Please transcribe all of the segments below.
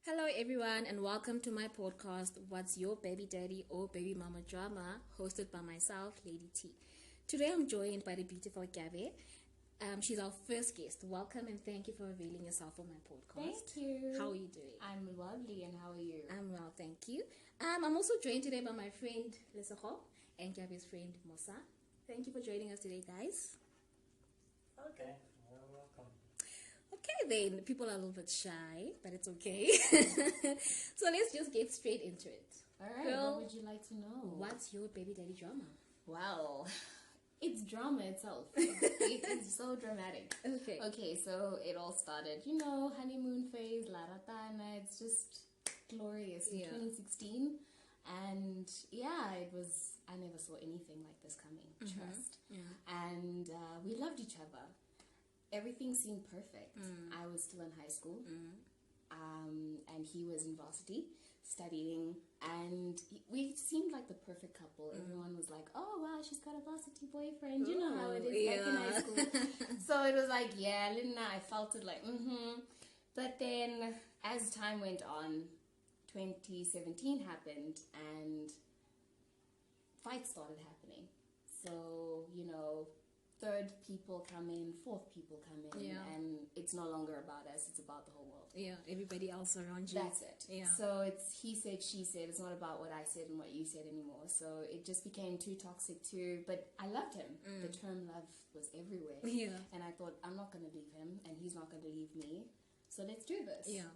Hello, everyone, and welcome to my podcast, What's Your Baby Daddy or Baby Mama Drama, hosted by myself, LadyT. Today, I'm joined by the beautiful Keabe. She's our first guest. Welcome and thank you for availing yourself for my podcast. Thank you. How are you doing? I'm lovely, and how are you? I'm well, thank you. I'm also joined today by my friend Leseho and Keabe's friend Mosa. Thank you for joining us today, guys. Okay, you're welcome. Okay, then people are a little bit shy, but it's okay. So let's just get straight into it. All right, Girl, what would you like to know? What's your baby daddy drama? Wow, it's drama itself. It's so dramatic. Okay, so it all started, honeymoon phase, Laratana. It's just glorious in 2016. And yeah, I never saw anything like this coming, trust. Yeah. And we loved each other. Everything seemed perfect. I was still in high school, and he was in varsity studying, and we seemed like the perfect couple. Everyone was like, oh wow, she's got a varsity boyfriend. You know how it is back in high school. So it was like, yeah, Linda, I felt it like, But then as time went on, 2017 happened, and fights started happening. So, third people come in, fourth people come in, and it's no longer about us, it's about the whole world. Yeah, everybody else around you. That's it. Yeah. So it's he said, she said. It's not about what I said and what you said anymore. So it just became too toxic too. But I loved him. The term love was everywhere. Yeah. And I thought, I'm not going to leave him, and he's not going to leave me. So let's do this. Yeah.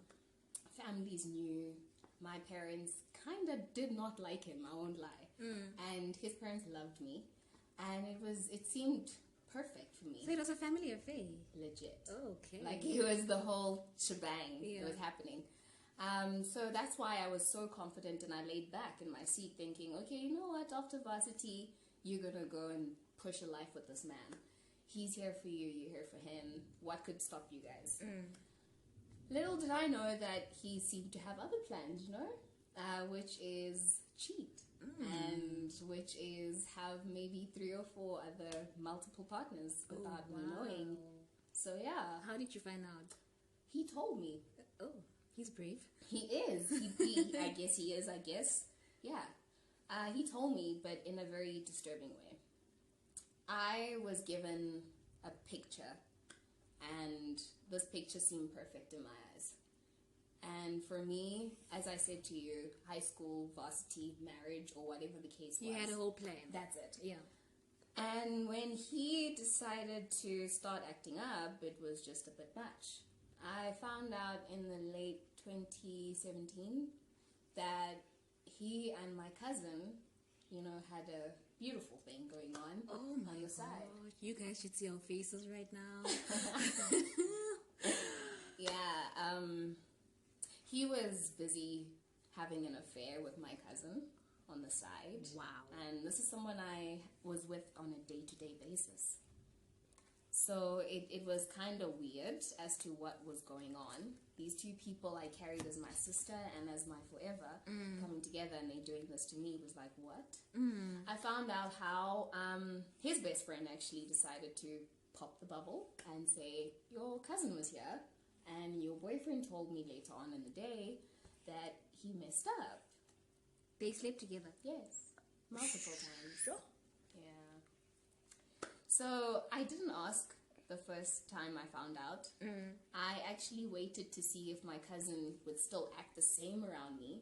Families knew. My parents kind of did not like him, I won't lie. And his parents loved me. And it seemed perfect for me. So it was a family affair. Legit. Okay. Like it was the whole shebang. Yeah. It was happening. So that's why I was so confident, and I laid back in my seat thinking, okay, you know what? After varsity, you're going to go and push a life with this man. He's here for you. You're here for him. What could stop you guys? Little did I know that he seemed to have other plans, which is cheat. And which is have maybe 3 or 4 other multiple partners without me knowing. So yeah. How did you find out? He told me. Oh, he's brave. He is. He I guess he is, Yeah. He told me, but in a very disturbing way. I was given a picture, and this picture seemed perfect in my eyes. And for me, as I said to you, high school, varsity, marriage, or whatever the case was. You had a whole plan. That's it. Yeah. And when he decided to start acting up, it was just a bit much. I found out in the late 2017 that he and my cousin, had a beautiful thing going on. Oh my the side. God. You guys should see our faces right now. Yeah. He was busy having an affair with my cousin on the side. Wow. And this is someone I was with on a day-to-day basis. So it was kind of weird as to what was going on. These two people I carried as my sister and as my forever coming together, and they doing this to me was like, what? I found out how his best friend actually decided to pop the bubble and say, your cousin was here, and your boyfriend told me later on in the day that he messed up. They slept together? Yes. Multiple times. Sure. Yeah. So I didn't ask the first time I found out. I actually waited to see if my cousin would still act the same around me.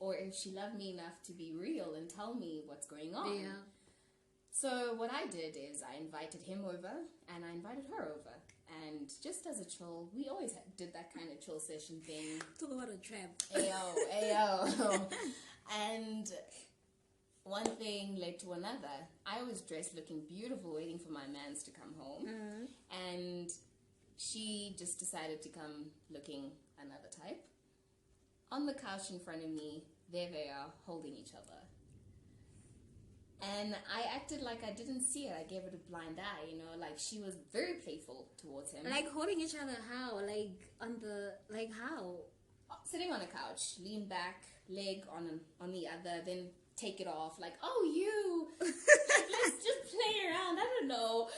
Or if she loved me enough to be real and tell me what's going on. Yeah. So what I did is I invited him over, and I invited her over. And just as a chill, we always did that kind of chill session thing. Talk about a trap. Ayo. And one thing led to another. I was dressed looking beautiful, waiting for my mans to come home. And she just decided to come looking another type. On the couch in front of me, there they are, holding each other. And I acted like I didn't see it. I gave it a blind eye, like she was very playful towards him. Like holding each other how? How? Sitting on a couch, lean back, leg on the other, then take it off, like, oh, you. Like, let's just play around. I don't know.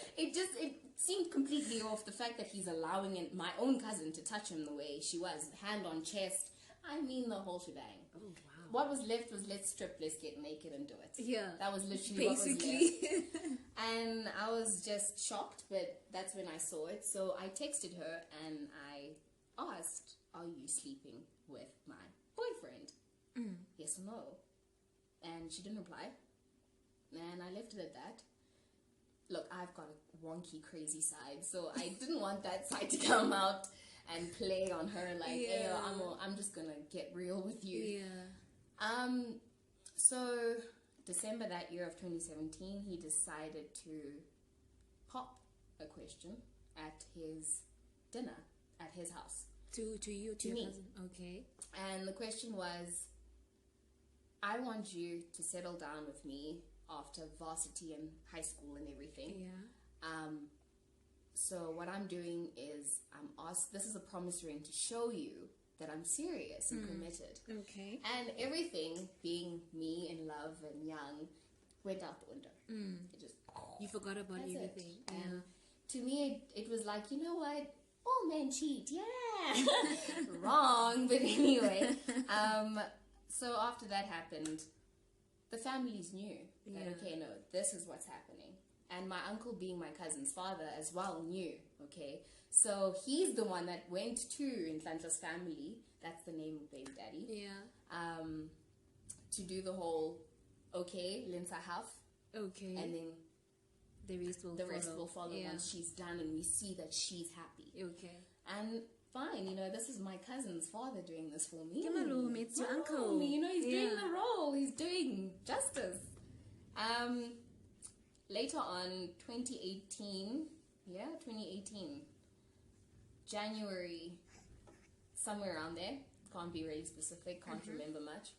seemed completely off. The fact that he's allowing my own cousin to touch him the way she was, hand on chest, I mean the whole shebang. Oh, wow. What was left was let's strip, let's get naked and do it. Yeah. That was literally basically. what was left. And I was just shocked, but that's when I saw it. So I texted her and I asked, are you sleeping with my boyfriend? Yes or no? And she didn't reply. And I left it at that. Look, I've got a wonky, crazy side, so I didn't want that side to come out and play on her like, hey, I'm just gonna get real with you. Yeah. So December that year of 2017, he decided to pop a question at his dinner at his house. To you, to your me. cousin. Okay. And the question was, I want you to settle down with me after varsity and high school and everything. Yeah. So what I'm doing is this is a promise ring to show you that I'm serious and committed. Okay. And everything, being me in love and young, went out the window. It just, You forgot about that's everything. it. And to me, it was like, you know what? All men cheat, yeah. Wrong, but anyway. So after that happened, the families knew that, okay, no, this is what's happening. And my uncle, being my cousin's father as well, knew, okay? So he's the one that went to Nhlanhla's family, that's the name of baby daddy, Yeah. to do the whole, okay, Linsa half, Okay. and then the rest will follow. Yeah. once she's done and we see that she's happy. Okay. And fine, this is my cousin's father doing this for me. Kamalu, it's your uncle. He's doing the role. He's doing justice. Later on, 2018, January, somewhere around there, can't be really specific, can't remember much,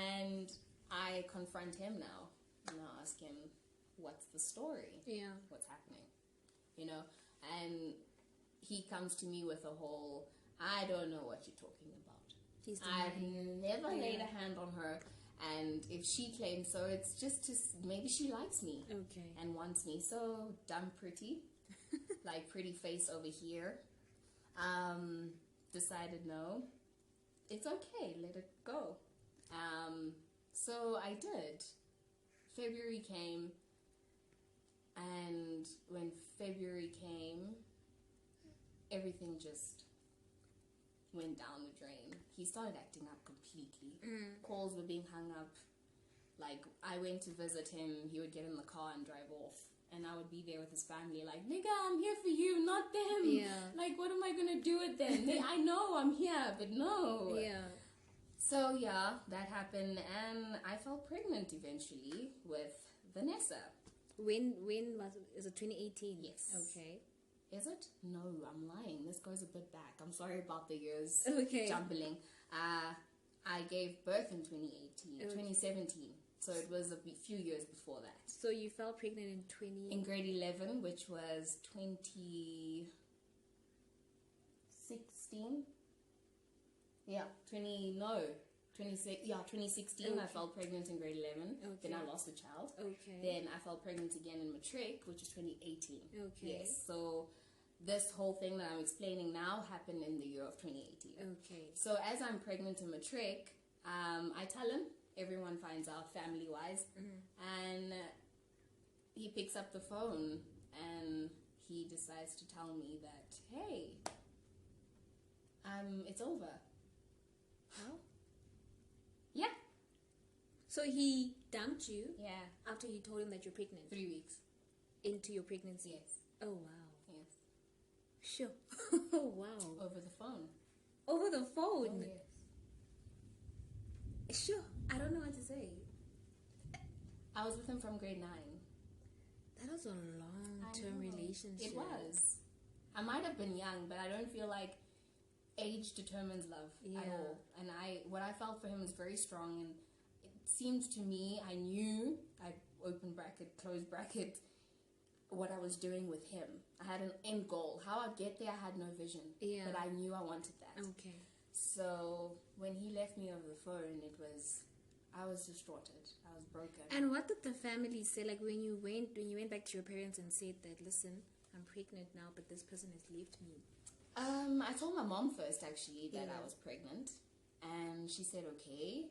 and I confront him now, and I ask him, what's the story? Yeah. What's happening? And he comes to me with a whole, I don't know what you're talking about. I've never laid a hand on her, and if she claims so, it's just maybe she likes me and wants me. So dumb pretty, like pretty face over here, decided no, it's okay, let it go. So I did. February came, and when February came, everything just went down the drain. He started acting up completely. Calls were being hung up. Like, I went to visit him, he would get in the car and drive off, and I would be there with his family like, nigga, I'm here for you, not them. Yeah. Like, what am I gonna do with them? I know I'm here, but no. Yeah. So yeah, that happened, and I fell pregnant eventually with Vanessa. When was it? Is it 2018? Yes. Okay. Is it? No, I'm lying. This goes a bit back. I'm sorry about the years jumbling. I gave birth in 2017. So it was a few years before that. So you fell pregnant in grade 11, which was 2016. Yeah, 2016. I fell pregnant in grade 11. Then I lost a child. Then I fell pregnant again in matric, which is 2018. Yes. So this whole thing that I'm explaining now happened in the year of 2018. So as I'm pregnant in matric, I tell him, everyone finds out family-wise, and he picks up the phone and he decides to tell me that, hey, it's over. How? Yeah. So he dumped you? Yeah. After you told him that you're pregnant? 3 weeks. Into your pregnancy? Yes. Oh, wow. Yes. Sure. Oh, wow. Over the phone. Over the phone? Oh, yes. Sure. I don't know what to say. I was with him from grade 9. That was a long-term relationship. It was. I might have been young, but I don't feel like age determines love at all. And what I felt for him was very strong, and it seemed to me, I knew, open bracket, close bracket, what I was doing with him. I had an end goal. How I'd get there, I had no vision. Yeah. But I knew I wanted that. Okay. So when he left me over the phone, I was distraughted. I was broken. And what did the family say? Like when you went back to your parents and said that, listen, I'm pregnant now, but this person has left me? I told my mom first, actually, that Yeah. I was pregnant. And she said, okay.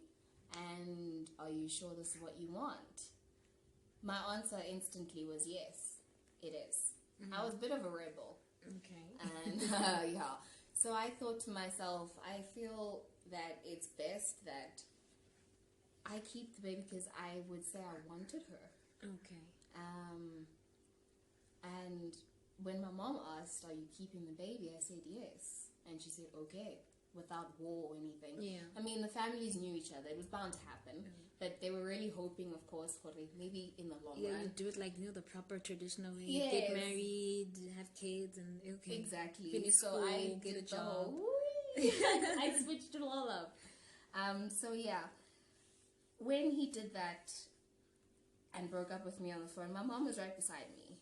And are you sure this is what you want? My answer instantly was yes, it is. I was a bit of a rebel. Okay. And yeah. So I thought to myself, I feel that it's best that I keep the baby because I would say I wanted her. Okay. And when my mom asked, are you keeping the baby? I said yes. And she said, okay, without war or anything. Yeah. I mean, the families knew each other. It was bound to happen. But they were really hoping, of course, for maybe in the long Yeah, run. you do it like, the proper traditional way. Yes. Get married, have kids, and okay. Exactly. Finish So school, I get a did the job. whole, I switched it all up. So yeah, when he did that and broke up with me on the phone, my mom was right beside me.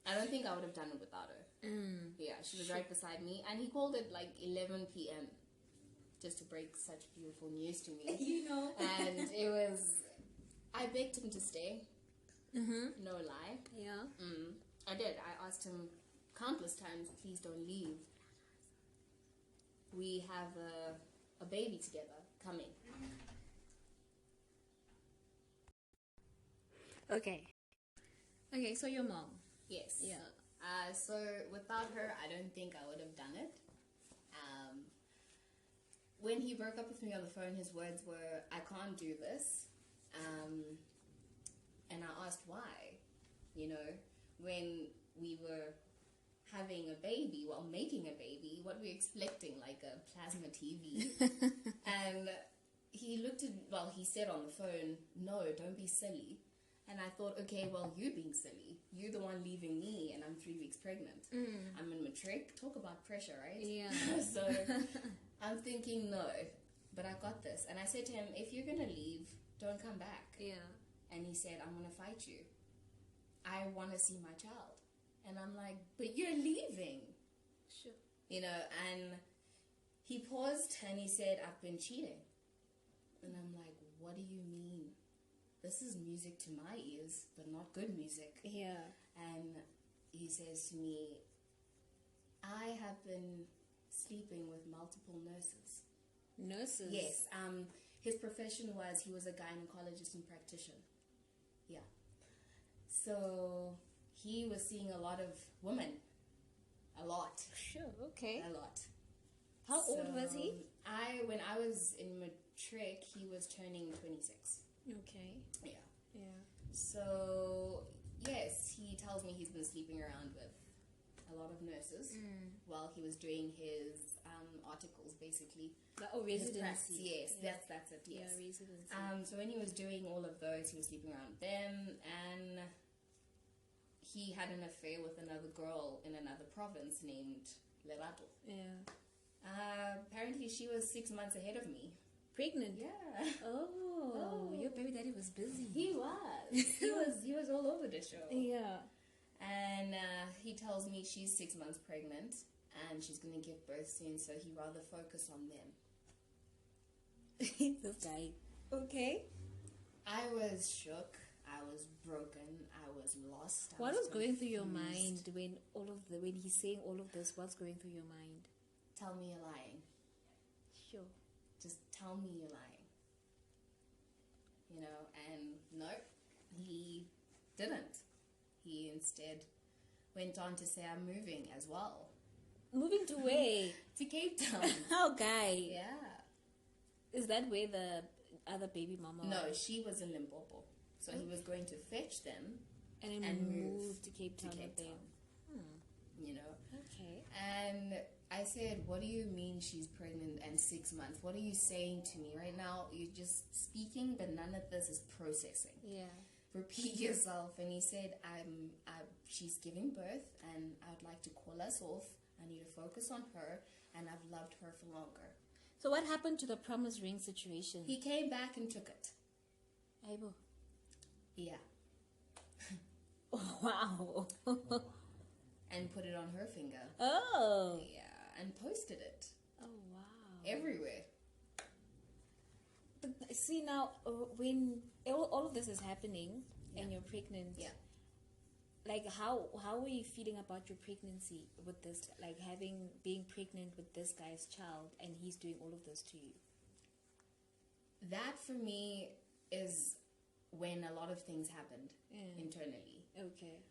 I don't think I would have done it without her. Yeah, she was right beside me. And he called it like 11 p.m. just to break such beautiful news to me. And it was, I begged him to stay. No lie. Yeah. I did. I asked him countless times, please don't leave. We have a baby together coming. Okay. Okay, so your mom. Yes. Yeah. So without her, I don't think I would have done it. When he broke up with me on the phone, his words were, I can't do this. And I asked why. When we were having a baby, making a baby, what were we expecting? Like a plasma TV? And he he said on the phone, no, don't be silly. And I thought, okay, you're being silly. You're the one leaving me, and I'm 3 weeks pregnant. I'm in matric. Talk about pressure, right? Yeah. So I'm thinking, no, but I got this. And I said to him, if you're going to leave, don't come back. Yeah. And he said, I'm going to fight you. I want to see my child. And I'm like, but you're leaving. Sure. And he paused and he said, I've been cheating. And I'm like, what do you mean? This is music to my ears, but not good music. Yeah. And he says to me, I have been sleeping with multiple nurses. Nurses? Yes. His profession was, he was a gynecologist and practitioner. Yeah. So he was seeing a lot of women. A lot. Sure, okay. A lot. How old was he? When I was in matric, he was turning 26. Okay. Yeah. Yeah. So, yes, he tells me he's been sleeping around with a lot of nurses while he was doing his articles, basically. His Residency. practice. Yes, Yeah. that's it, yes. Yeah, residency. So when he was doing all of those, he was sleeping around with them, and he had an affair with another girl in another province named Lerato. Yeah. Apparently she was 6 months ahead of me. Pregnant? Yeah. Oh, your baby daddy was busy. He was. he was all over the show. Yeah. And he tells me she's 6 months pregnant and she's going to give birth soon, so he rather focus on them. This guy. Okay. I was shook. I was broken. I was lost. What was going through your confused. mind when he's saying all of this? What's going through your mind? Tell me you're lying. Sure. Just tell me you're lying. And no, he didn't. He instead went on to say, I'm moving as well. Moving to where? To Cape Town. How guy? Yeah. Is that where the other baby mama No, was? she was in Limpopo. So he was going to fetch them And then and move to Cape Town with them. Okay. And I said, what do you mean she's pregnant and 6 months? What are you saying to me right now? You're just speaking, but none of this is processing. Yeah. Repeat yourself. And he said, she's giving birth and I'd like to call us off. I need to focus on her and I've loved her for longer. So what happened to the promise ring situation? He came back and took it. Aibo. Yeah. Oh, wow. And put it on her finger. Oh. Yeah. And posted it. Oh, wow. Everywhere. But see now, when all of this is happening and you're pregnant, Yeah. like how were you feeling about your pregnancy with this, like being pregnant with this guy's child and he's doing all of this to you? That for me is when a lot of things happened internally. Okay.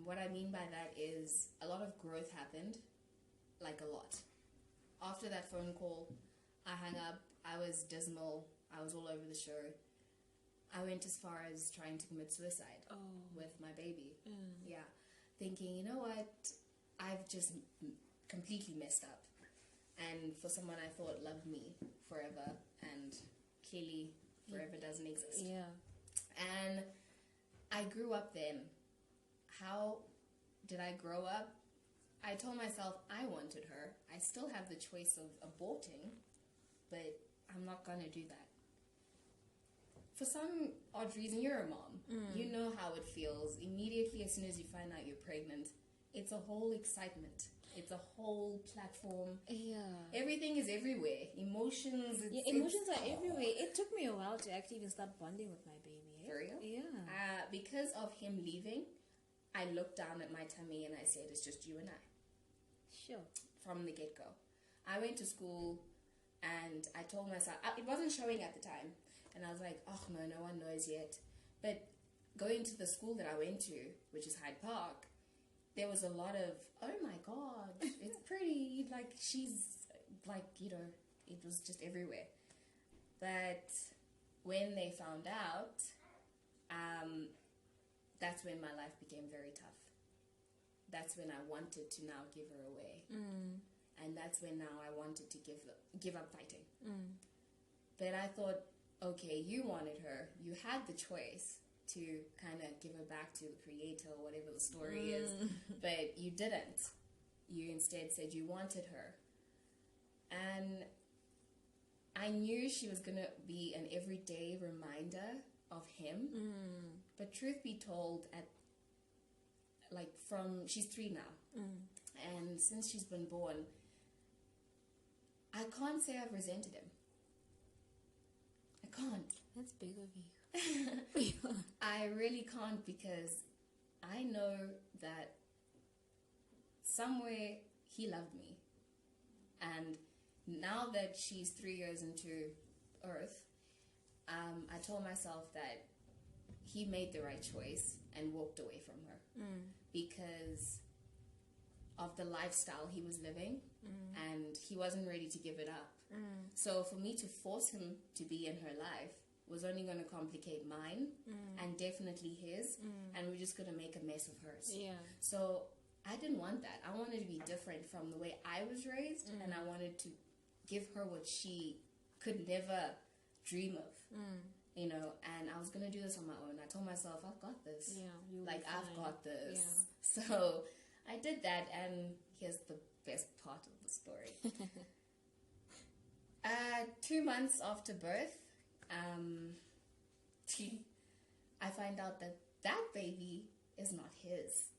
What I mean by that is a lot of growth happened, like a lot. After that phone call, I hung up. I was dismal. I was all over the show. I went as far as trying to commit suicide with my baby. Yeah. Thinking, you know what? I've just completely messed up. And for someone I thought loved me forever, and clearly forever doesn't exist. Yeah. And I grew up then. How did I grow up? I told myself I wanted her. I still have the choice of aborting, but I'm not going to do that. For some odd reason, you're a mom. You know how it feels. Immediately, as soon as you find out you're pregnant, it's a whole excitement. It's a whole platform. Yeah. Everything is everywhere. Emotions. Emotions are everywhere. It took me a while to actually even start bonding with my baby. For real? Yeah. Because of him leaving, I looked down at my tummy and I said, it's just you and I. Sure. From the get-go. I went to school and I told myself, it wasn't showing at the time. And I was like, oh no, no one knows yet. But going to the school that I went to, which is Hyde Park, there was a lot of, oh my God, it's pretty. Like, she's like, you know, it was just everywhere. But when they found out, that's when my life became very tough. That's when I wanted to now give her away. And that's when now I wanted to give up fighting. But I thought, okay, you wanted her. You had the choice to kind of give her back to the creator or whatever the story is. But you didn't. You instead said you wanted her. And I knew she was going to be an everyday reminder of him. But truth be told, she's 3 now. And since she's been born, I can't say I've resented him. I can't. That's big of you. I really can't, because I know that somewhere he loved me. And now that she's 3 years into Earth, I told myself that he made the right choice and walked away from her because of the lifestyle he was living, and he wasn't ready to give it up. So for me to force him to be in her life was only going to complicate mine and definitely his, and we're just going to make a mess of hers. Yeah. So I didn't want that. I wanted to be different from the way I was raised, and I wanted to give her what she could never dream of. You know, and I was going to do this on my own. I told myself, I've got this. Yeah, I've got this. Yeah. So I did that, and here's the best part of the story. 2 months after birth, I find out that baby is not his.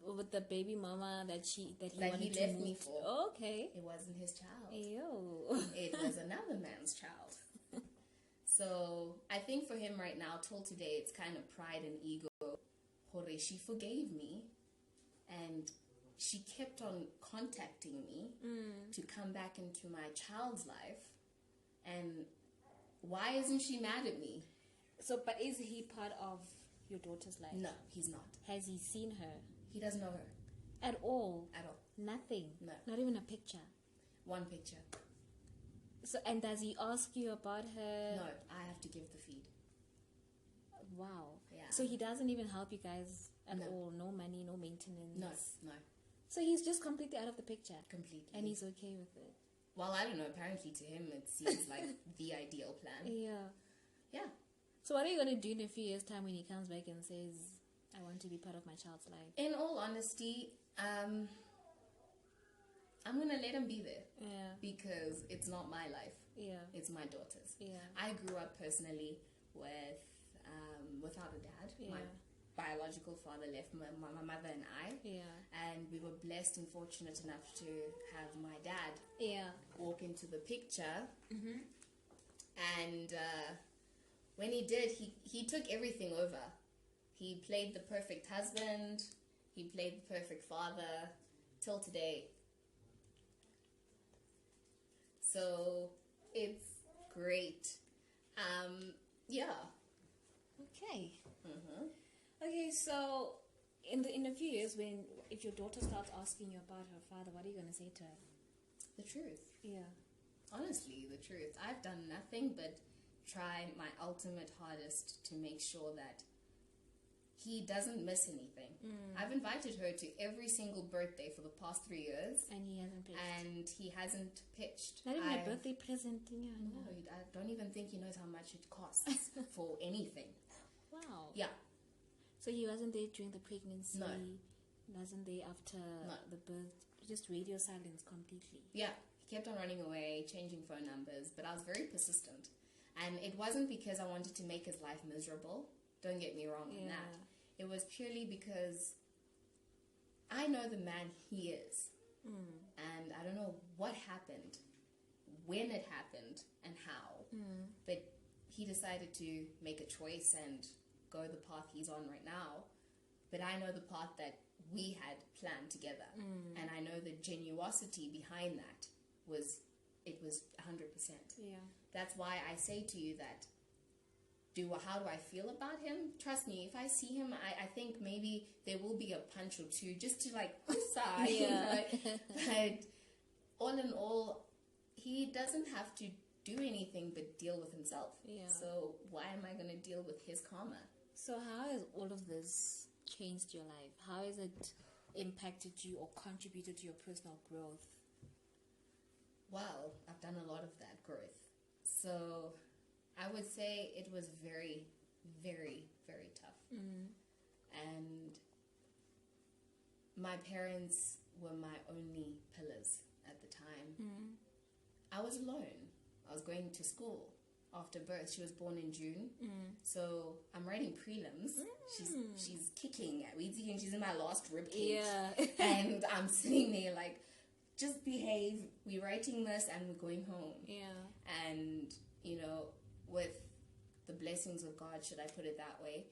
With the baby mama that he That he wanted to left move me to. for. Oh, okay. It wasn't his child. Ew. It was another man's child. So I think for him right now, till today, it's kind of pride and ego. Hore, she forgave me, and she kept on contacting me to come back into my child's life. And why isn't she mad at me? So, but is he part of your daughter's life? No, he's not. Has he seen her? He doesn't know her. At all? At all. Nothing? No. Not even a picture? One picture. So, and does he ask you about her? No, I have to give the feed. Wow. Yeah. So he doesn't even help you guys at No. all? No money, no maintenance? No. So he's just completely out of the picture? Completely. And he's okay with it? Well, I don't know. Apparently to him it seems like the ideal plan. Yeah. Yeah. So what are you going to do in a few years' time when he comes back and says, I want to be part of my child's life? In all honesty, I'm going to let him be there. Yeah. Because it's not my life. Yeah. It's my daughter's. Yeah. I grew up personally without a dad. Yeah. My biological father left my mother and I. Yeah. And we were blessed and fortunate enough to have my dad walk into the picture. And when he did, he took everything over. He played the perfect husband. He played the perfect father till today. So it's great. Yeah. Okay. Okay, so in a few years, if your daughter starts asking you about her father, what are you gonna say to her? The truth. Yeah. Honestly, the truth. I've done nothing but try my ultimate hardest to make sure that he doesn't miss anything. I've invited her to every single birthday for the past 3 years. And he hasn't pitched. And he hasn't pitched. Not even a birthday present thing. No, I don't even think he knows how much it costs for anything. Wow. Yeah. So he wasn't there during the pregnancy? No. Wasn't there after the birth? Just radio silence completely? Yeah. He kept on running away, changing phone numbers, but I was very persistent. And it wasn't because I wanted to make his life miserable. Don't get me wrong on that. It was purely because I know the man he is. And I don't know what happened, when it happened, and how. But he decided to make a choice and go the path he's on right now. But I know the path that we had planned together. And I know the genuosity behind that was 100%. Yeah. That's why I say to you that how do I feel about him? Trust me, if I see him, I think maybe there will be a punch or two just to like sigh. Yeah. But all in all, he doesn't have to do anything but deal with himself. Yeah. So why am I going to deal with his karma? So how has all of this changed your life? How has it impacted you or contributed to your personal growth? Well, I've done a lot of that growth. So I would say it was very, very, very tough. And my parents were my only pillars at the time. I was alone. I was going to school after birth. She was born in June. So I'm writing prelims. She's kicking at WYBDB and she's in my last rib cage. Yeah. And I'm sitting there like, just behave. We're writing this and we're going home. Yeah. And, you know, with the blessings of God, should I put it that way,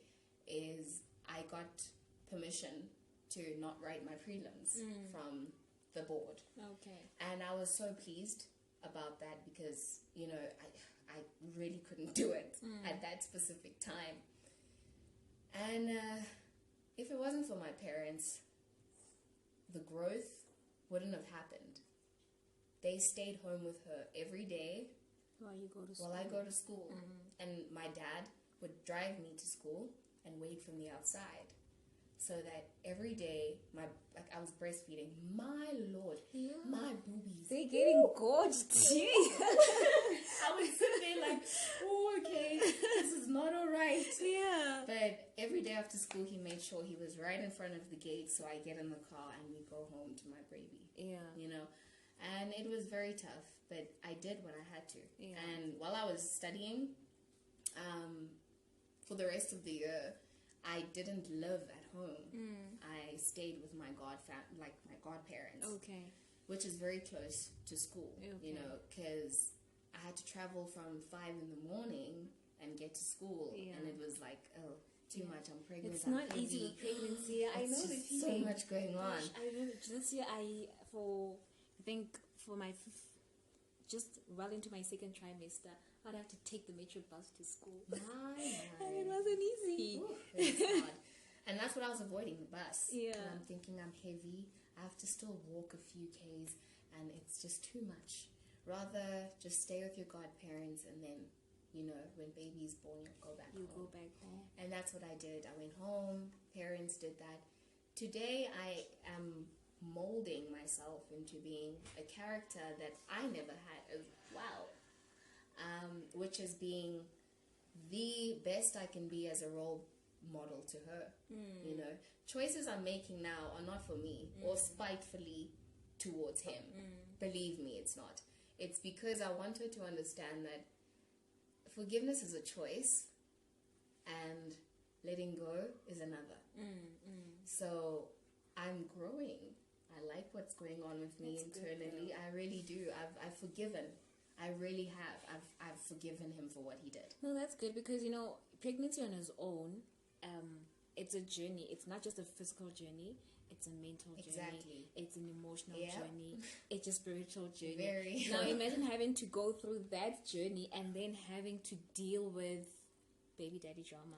is I got permission to not write my prelims from the board. Okay. And I was so pleased about that because, you know, I really couldn't do it at that specific time. And if it wasn't for my parents, the growth wouldn't have happened. They stayed home with her every day While you go to school. while I go to school. And my dad would drive me to school and wait for me outside. So that every day, I was breastfeeding. My Lord, my boobies. They're getting gorged. I would sit there like, oh, okay, this is not all right. Yeah. But every day after school, he made sure he was right in front of the gate. So I get in the car and we go home to my baby. Yeah. You know, and it was very tough, but I did what I had to. Yeah. And while I was studying, for the rest of the year, I didn't live at home. I stayed with my my godparents. Okay. Which is very close to school. Okay. You know, because I had to travel from 5 in the morning and get to school, and it was like, oh, too much. I'm pregnant. It's I'm not easy heavy. with pregnancy. I know the Just so feeling. much going on. Gosh, I remember this year for my just well into my second trimester, I'd have to take the metro bus to school. And it wasn't easy. Ooh, it was hard. And that's what I was avoiding, the bus. Yeah. And I'm thinking I'm heavy. I have to still walk a few Ks, and it's just too much. Rather, just stay with your godparents, and then, you know, when baby's born, you'll go back home. Go back home. And that's what I did. I went home. Parents did that. Today, I am molding myself into being a character that I never had as well, which is being the best I can be as a role model to her. You know, choices I'm making now are not for me or spitefully towards him. Believe me, it's not. It's because I want her to understand that forgiveness is a choice and letting go is another. So I'm growing. I like what's going on with me internally. I really do. I've forgiven. I really have. I've forgiven him for what he did. No, that's good because, you know, pregnancy on its own, it's a journey. It's not just a physical journey. It's a mental journey. It's an emotional journey. It's a spiritual journey. Very. Now imagine having to go through that journey and then having to deal with baby daddy drama.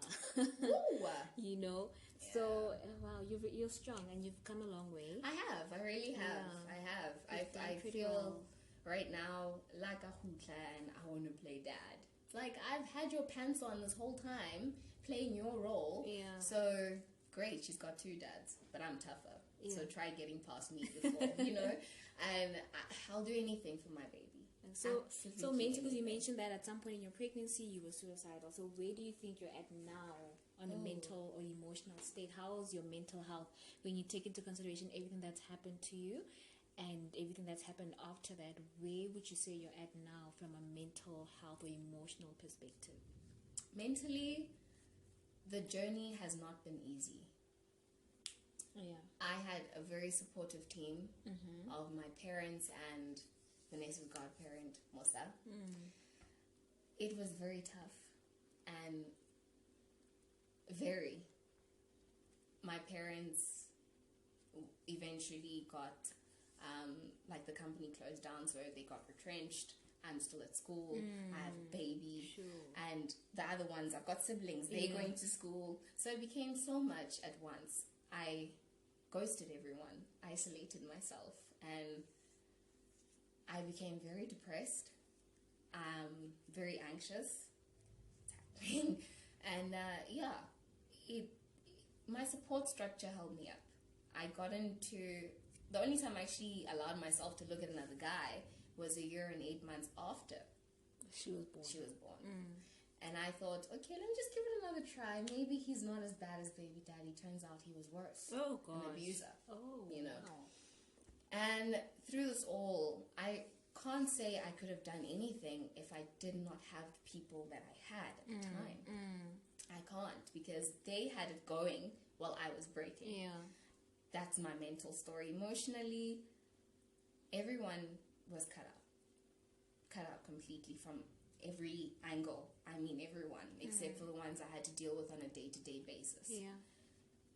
You know. Yeah. So wow, you're strong and you've come a long way. I really have. Yeah. I have. You've done I pretty feel well. right now like a hootla and I want to play dad. Like I've had your pants on this whole time, playing your role. Yeah. So great, she's got 2 dads, but I'm tougher. Yeah. So try getting past me before, you know. And I'll do anything for my baby. So Absolutely because you anything. mentioned that at some point in your pregnancy you were suicidal. So where do you think you're at now on a mental or emotional state? How is your mental health when you take into consideration everything that's happened to you and everything that's happened after that? Where would you say you're at now from a mental health or emotional perspective? Mentally, the journey has not been easy. Yeah. I had a very supportive team of my parents and Vanessa's godparent, Mosa. It was very tough and very. My parents eventually got, like the company closed down, so they got retrenched. I'm still at school. I have a baby. Sure. And the other ones, I've got siblings. They're going to school. So it became so much at once. I ghosted everyone, isolated myself, and I became very depressed, very anxious. And my support structure held me up. I got into, the only time I actually allowed myself to look at another guy was a year and 8 months after She was born. And I thought, okay, let me just give it another try. Maybe he's not as bad as baby daddy. Turns out he was worse. Oh, gosh. An abuser. Oh, you know. wow. And through this all, I can't say I could have done anything if I did not have the people that I had at the time. I can't, because they had it going while I was breaking. Yeah. That's my mental story. Emotionally, everyone was cut out completely from every angle. I mean, everyone, except for the ones I had to deal with on a day-to-day basis. Yeah.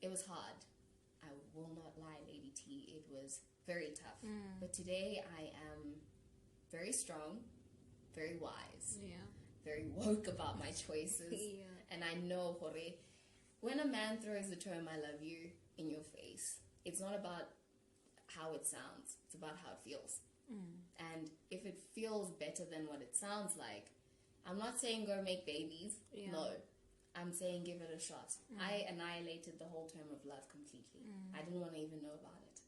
It was hard. I will not lie, LadyT. It was very tough. But today I am very strong, very wise, very woke about my choices. And I know, Jorge, when a man throws the term "I love you" in your face, it's not about how it sounds. It's about how it feels. And if it feels better than what it sounds like, I'm not saying go make babies. No. I'm saying give it a shot. I annihilated the whole term of love completely. I didn't want to even know about it.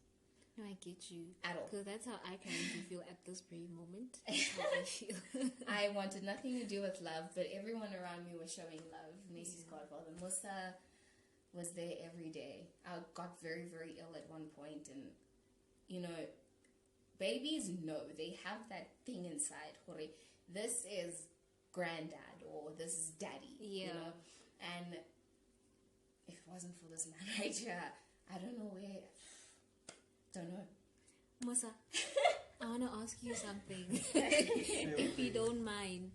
No, I get you. At all. Because that's how I currently feel at this very moment. That's how I feel. I wanted nothing to do with love, but everyone around me was showing love. Macy's godfather, Musa, was there every day. I got very, very ill at one point, and, you know, babies know. They have that thing inside. Jorge, this is granddad, or this is daddy. You know? And if it wasn't for this man right here, I don't know where. Don't know. Musa, I want to ask you something, if you don't mind.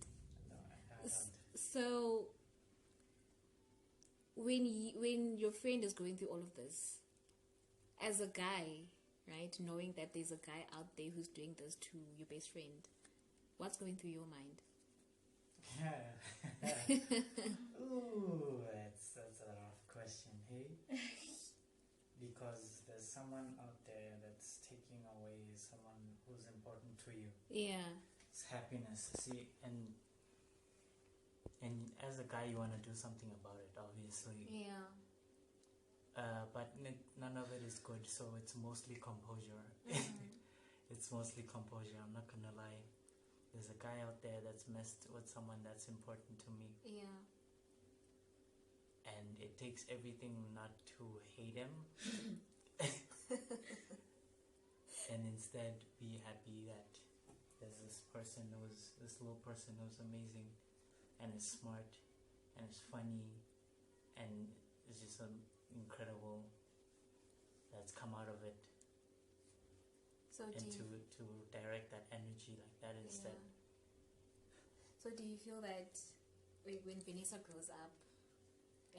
No, I don't. So, when your friend is going through all of this, as a guy, right, knowing that there's a guy out there who's doing this to your best friend, what's going through your mind? Ooh, that's a rough question, hey? Because there's someone out there that's taking away someone who's important to you. Yeah. It's happiness. See, and as a guy, you want to do something about it, obviously. Yeah. But none of it is good, so it's mostly composure. It's mostly composure, I'm not gonna lie. There's a guy out there that's messed with someone that's important to me. Yeah. And it takes everything not to hate him. And instead be happy that there's this little person who's amazing and is smart and is funny and is just incredible that's come out of it. So And to direct that energy like that instead. So do you feel that when Vanessa grows up,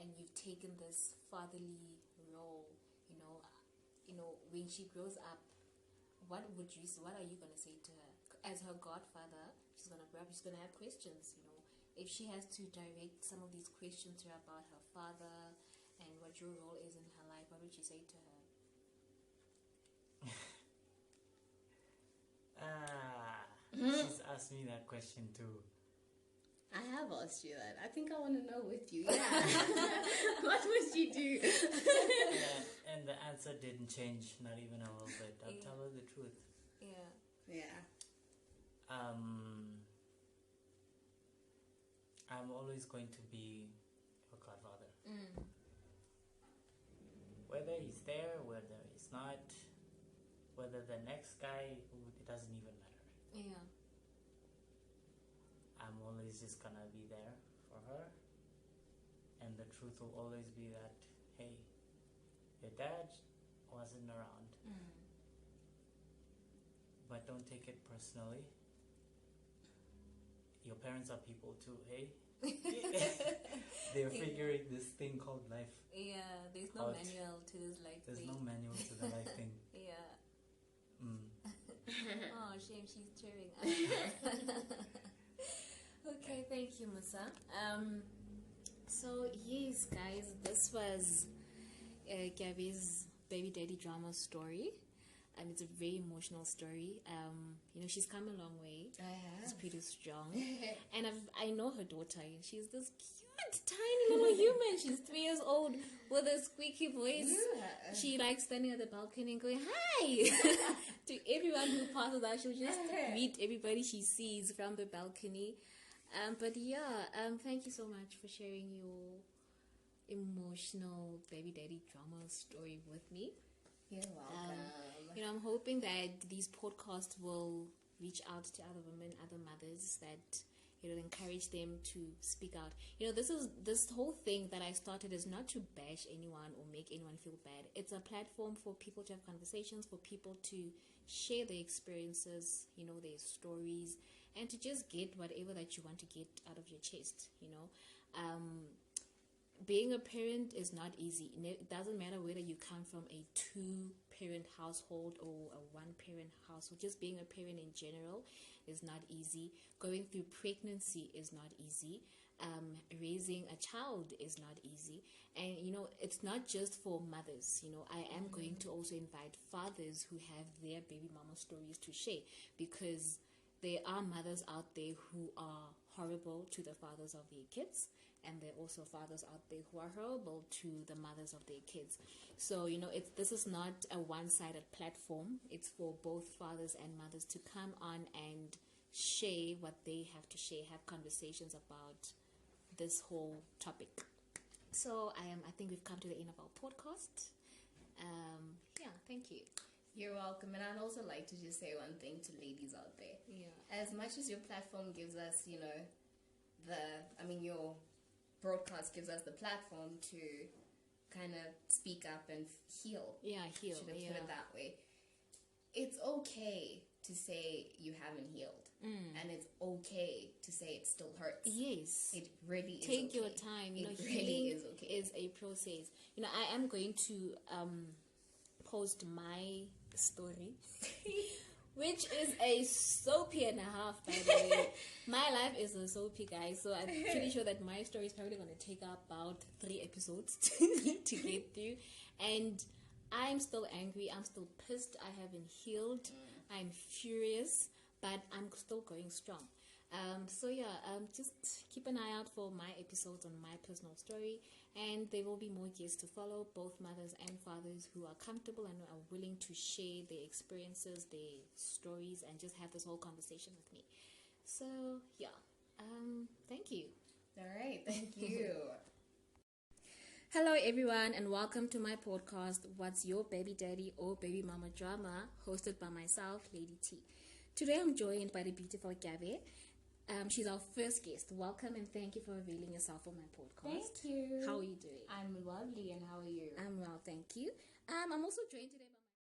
and you've taken this fatherly role, when she grows up, what are you going to say to her? As her godfather, she's going to grow up, she's going to have questions, If she has to direct some of these questions to her about her father and what your role is in her life, what would you say to her? She's asked me that question too. I have asked you that. I think I want to know with you. Yeah. What would you do? And the answer didn't change, not even a little bit. I'll tell her the truth. Yeah. Yeah. I'm always going to be her godfather. Whether he's there, whether he's not, whether the next guy, it doesn't even matter. Yeah. I'm always just gonna be there for her. And the truth will always be that, hey, your dad wasn't around. But don't take it personally. Your parents are people too, hey? They're figuring this thing called life. Yeah, there's no manual to this life There's thing. no manual to the life thing. Yeah. Mm. Oh, shame, she's cheering. Okay, thank you, Musa. So yes, guys, this was Keabe's baby daddy drama story. It's a very emotional story. She's come a long way. I have. She's pretty strong. And I know her daughter. She's this cute, tiny little human. She's 3 years old with a squeaky voice. Yeah. She likes standing at the balcony and going, hi! To everyone who passes out. She'll just greet everybody she sees from the balcony. Thank you so much for sharing your emotional baby daddy drama story with me. You're welcome. I'm hoping that these podcasts will reach out to other women, other mothers, that encourage them to speak out. This whole thing that I started is not to bash anyone or make anyone feel bad. It's a platform for people to have conversations, for people to share their experiences, their stories, and to just get whatever that you want to get out of your chest. Being a parent is not easy. It doesn't matter whether you come from a 2-parent household or a 1-parent household. Just being a parent in general is not easy. Going through pregnancy is not easy. Raising a child is not easy. And, it's not just for mothers. I am going to also invite fathers who have their baby mama stories to share, because there are mothers out there who are horrible to the fathers of their kids, and there are also fathers out there who are horrible to the mothers of their kids. So, this is not a one-sided platform. It's for both fathers and mothers to come on and share what they have to share, have conversations about this whole topic. So, I think we've come to the end of our podcast. Thank you. You're welcome. And I'd also like to just say one thing to ladies out there. Yeah. As much as your platform gives us, your broadcast gives us the platform to kind of speak up and heal. Yeah, heal. Should have put it that way. It's okay to say you haven't healed. And it's okay to say it still hurts. Yes. It really is. Take your time. It really is okay. Is a process. I am going to post my story, which is a soapy and a half, by the way. My life is a soapy, guys, so I'm pretty sure that my story is probably going to take about 3 episodes to get through. And I'm still angry. I'm still pissed. I haven't healed. I'm furious, but I'm still going strong. Just keep an eye out for my episodes on my personal story, and there will be more guests to follow, both mothers and fathers who are comfortable and are willing to share their experiences, their stories, and just have this whole conversation with me. So, thank you. All right, thank you. Hello everyone, and welcome to my podcast, What's Your Baby Daddy or Baby Mama Drama, hosted by myself, LadyT. Today I'm joined by the beautiful Keabe. She's our first guest. Welcome and thank you for availing yourself for my podcast. Thank you. How are you doing? I'm lovely, and how are you? I'm well, thank you. I'm also joined today by